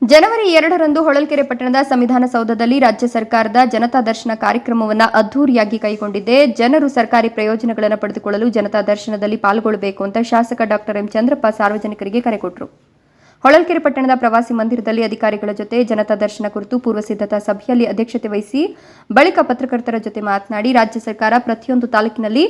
ಜನವರಿ 2ರಂದು ಹೊಳಲ್ಕೆರೆ ಪಟ್ಟಣದ ಸಂವಿಧಾನ ಸೌಧದಲ್ಲಿ ರಾಜ್ಯ ಸರ್ಕಾರದ ಜನತಾ ದರ್ಶನ ಕಾರ್ಯಕ್ರಮವನ್ನು ಅದ್ದೂರಿಯಾಗಿ ಕೈಗೊಂಡಿದೆ. ಜನರು ಸರ್ಕಾರಿ ಪ್ರಯೋಜನಗಳನ್ನು ಪಡೆದುಕೊಳ್ಳಲು ಜನತಾ ದರ್ಶನದಲ್ಲಿ ಪಾಲ್ಗೊಳ್ಳಬೇಕು ಅಂತ ಶಾಸಕ ಡಾಕ್ಟರ್ ಎಂ ಚಂದ್ರಪ್ಪ ಸಾರ್ವಜನಿಕರಿಗೆ ಕರೆ ಕೊಟ್ಟರು. ಹೊಳಲ್ಕೆರೆ ಪಟ್ಟಣದ ಪ್ರವಾಸಿ ಮಂದಿರದಲ್ಲಿ ಅಧಿಕಾರಿಗಳ ಜೊತೆ ಜನತಾ ದರ್ಶನ ಕುರಿತು ಪೂರ್ವ ಸಿದ್ಧತಾ ಸಭೆಯಲ್ಲಿ ಅಧ್ಯಕ್ಷತೆ ವಹಿಸಿ ಬಳಿಕ ಪತ್ರಕರ್ತರ ಜೊತೆ ಮಾತನಾಡಿ, ರಾಜ್ಯ ಸರ್ಕಾರ ಪ್ರತಿಯೊಂದು ತಾಲೂಕಿನಲ್ಲಿ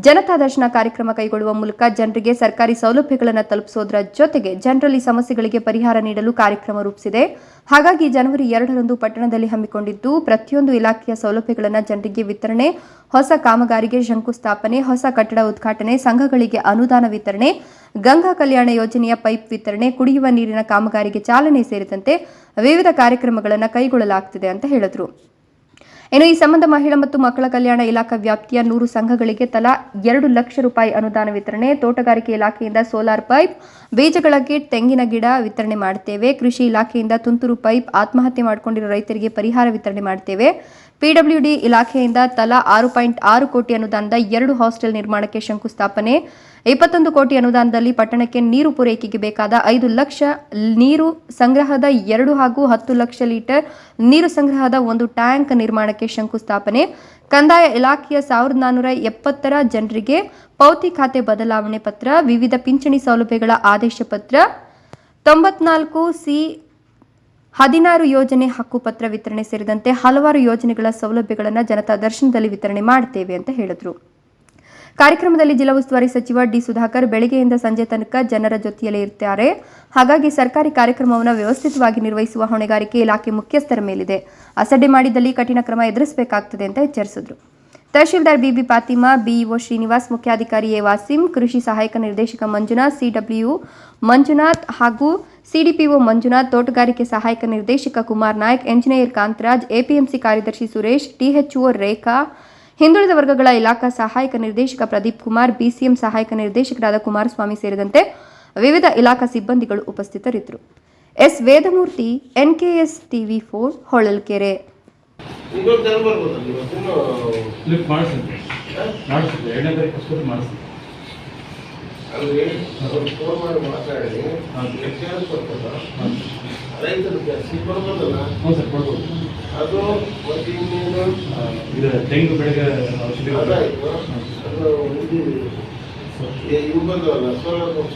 ಜನತಾ ದರ್ಶನ ಕಾರ್ಯಕ್ರಮ ಕೈಗೊಳ್ಳುವ ಮೂಲಕ ಜನರಿಗೆ ಸರ್ಕಾರಿ ಸೌಲಭ್ಯಗಳನ್ನು ತಲುಪಿಸೋದರ ಜೊತೆಗೆ ಜನರಲ್ಲಿ ಸಮಸ್ಯೆಗಳಿಗೆ ಪರಿಹಾರ ನೀಡಲು ಕಾರ್ಯಕ್ರಮ ರೂಪಿಸಿದೆ. ಹಾಗಾಗಿ ಜನವರಿ 2ರಂದು ಪಟ್ಟಣದಲ್ಲಿ ಹಮ್ಮಿಕೊಂಡಿದ್ದು ಪ್ರತಿಯೊಂದು ಇಲಾಖೆಯ ಸೌಲಭ್ಯಗಳನ್ನು ಜನರಿಗೆ ವಿತರಣೆ, ಹೊಸ ಕಾಮಗಾರಿಗೆ ಶಂಕುಸ್ಥಾಪನೆ, ಹೊಸ ಕಟ್ಟಡ ಉದ್ಘಾಟನೆ, ಸಂಘಗಳಿಗೆ ಅನುದಾನ ವಿತರಣೆ, ಗಂಗಾ ಕಲ್ಯಾಣ ಯೋಜನೆಯ ಪೈಪ್ ವಿತರಣೆ, ಕುಡಿಯುವ ನೀರಿನ ಕಾಮಗಾರಿಗೆ ಚಾಲನೆ ಸೇರಿದಂತೆ ವಿವಿಧ ಕಾರ್ಯಕ್ರಮಗಳನ್ನು ಕೈಗೊಳ್ಳಲಾಗುತ್ತಿದೆ ಅಂತ ಹೇಳಿದರು. ಇನ್ನು ಈ ಸಂಬಂಧ ಮಹಿಳಾ ಮತ್ತು ಮಕ್ಕಳ ಕಲ್ಯಾಣ ಇಲಾಖಾ ವ್ಯಾಪ್ತಿಯ 100 ಸಂಘಗಳಿಗೆ ತಲಾ 2 ಲಕ್ಷ ರೂಪಾಯಿ ಅನುದಾನ ವಿತರಣೆ, ತೋಟಗಾರಿಕೆ ಇಲಾಖೆಯಿಂದ ಸೋಲಾರ್ ಪೈಪ್, ಬೀಜಗಳ ಕಿಟ್, ತೆಂಗಿನ ಗಿಡ ವಿತರಣೆ ಮಾಡುತ್ತೇವೆ. ಕೃಷಿ ಇಲಾಖೆಯಿಂದ ತುಂತುರು ಪೈಪ್, ಆತ್ಮಹತ್ಯೆ ಮಾಡಿಕೊಂಡಿರುವ ರೈತರಿಗೆ ಪರಿಹಾರ ವಿತರಣೆ ಮಾಡುತ್ತೇವೆ. ಪಿಡಬ್ಲ್ಯೂಡಿ ಇಲಾಖೆಯಿಂದ ತಲಾ 6.6 ಕೋಟಿ ಅನುದಾನದ 2 ಹಾಸ್ಟೆಲ್ ನಿರ್ಮಾಣಕ್ಕೆ ಶಂಕುಸ್ಥಾಪನೆ, 21 ಕೋಟಿ ಅನುದಾನದಲ್ಲಿ ಪಟ್ಟಣಕ್ಕೆ ನೀರು ಪೂರೈಕೆಗೆ ಬೇಕಾದ 5 ಲಕ್ಷ ನೀರು ಸಂಗ್ರಹದ 2 ಹಾಗೂ 10 ಲಕ್ಷ ಲೀಟರ್ ನೀರು ಸಂಗ್ರಹದ 1 ಟ್ಯಾಂಕ್ ನಿರ್ಮಾಣಕ್ಕೆ ಶಂಕುಸ್ಥಾಪನೆ, ಕಂದಾಯ ಇಲಾಖೆಯ 1470 ಜನರಿಗೆ ಪೌತಿ ಖಾತೆ ಬದಲಾವಣೆ ಪತ್ರ, ವಿವಿಧ ಪಿಂಚಣಿ ಸೌಲಭ್ಯಗಳ ಆದೇಶ ಪತ್ರ, 94C16 ಯೋಜನೆ ಹಕ್ಕುಪತ್ರ ವಿತರಣೆ ಸೇರಿದಂತೆ ಹಲವಾರು ಯೋಜನೆಗಳ ಸೌಲಭ್ಯಗಳನ್ನು ಜನತಾ ದರ್ಶನದಲ್ಲಿ ವಿತರಣೆ ಮಾಡುತ್ತೇವೆ ಅಂತ ಹೇಳಿದರು. ಕಾರ್ಯಕ್ರಮದಲ್ಲಿ ಜಿಲ್ಲಾ ಉಸ್ತುವಾರಿ ಸಚಿವ ಡಿ ಸುಧಾಕರ್ ಬೆಳಗ್ಗೆಯಿಂದ ಸಂಜೆ ತನಕ ಜನರ ಜೊತೆಯಲ್ಲೇ ಇರ್ತಾರೆ. ಹಾಗಾಗಿ ಸರ್ಕಾರಿ ಕಾರ್ಯಕ್ರಮವನ್ನು ವ್ಯವಸ್ಥಿತವಾಗಿ ನಿರ್ವಹಿಸುವ ಹೊಣೆಗಾರಿಕೆ ಇಲಾಖೆ ಮುಖ್ಯಸ್ಥರ ಮೇಲಿದೆ. ಅಸಡ್ಡೆ ಮಾಡಿದಲ್ಲಿ ಕಠಿಣ ಕ್ರಮ ಎದುರಿಸಬೇಕಾಗುತ್ತದೆ ಅಂತ ಎಚ್ಚರಿಸಿದರು. ತಹಶೀಲ್ದಾರ್ ಬಿಬಿ ಫಾತಿಮಾ, ಬಿಇಒ ಶ್ರೀನಿವಾಸ್, ಮುಖ್ಯಾಧಿಕಾರಿ ಎ ವಾಸಿಂ, ಕೃಷಿ ಸಹಾಯಕ ನಿರ್ದೇಶಕ ಮಂಜುನಾಥ್, ಸಿಡಬ್ಲ್ಯೂ ಮಂಜುನಾಥ್ ಹಾಗೂ ಸಿಡಿಪಿಒ ಮಂಜುನಾಥ್, ತೋಟಗಾರಿಕೆ ಸಹಾಯಕ ನಿರ್ದೇಶಕ ಕುಮಾರ್ ನಾಯ್ಕ್, ಎಂಜಿನಿಯರ್ ಕಾಂತರಾಜ್, ಎಪಿಎಂಸಿ ಕಾರ್ಯದರ್ಶಿ ಸುರೇಶ್, ಟಿಎಚ್ಒ ರೇಖಾ, ಹಿಂದುಳಿದ ವರ್ಗಗಳ ಇಲಾಖಾ ಸಹಾಯಕ ನಿರ್ದೇಶಕ ಪ್ರದೀಪ್ ಕುಮಾರ್, ಬಿಸಿಎಂ ಸಹಾಯಕ ನಿರ್ದೇಶಕರಾದ ಕುಮಾರಸ್ವಾಮಿ ಸೇರಿದಂತೆ ವಿವಿಧ ಇಲಾಖಾ ಸಿಬ್ಬಂದಿಗಳು ಉಪಸ್ಥಿತರಿದ್ದರು. S Vedamurthy, NKS TV 4, Holalkere. ಅದು ತೆಂಗು ಬೆಳೆಗೆ ಔಷಧಿ ಇವು ಬಂದವಲ್ಲ ಸೋಲಾರ್ ಪಂಪ್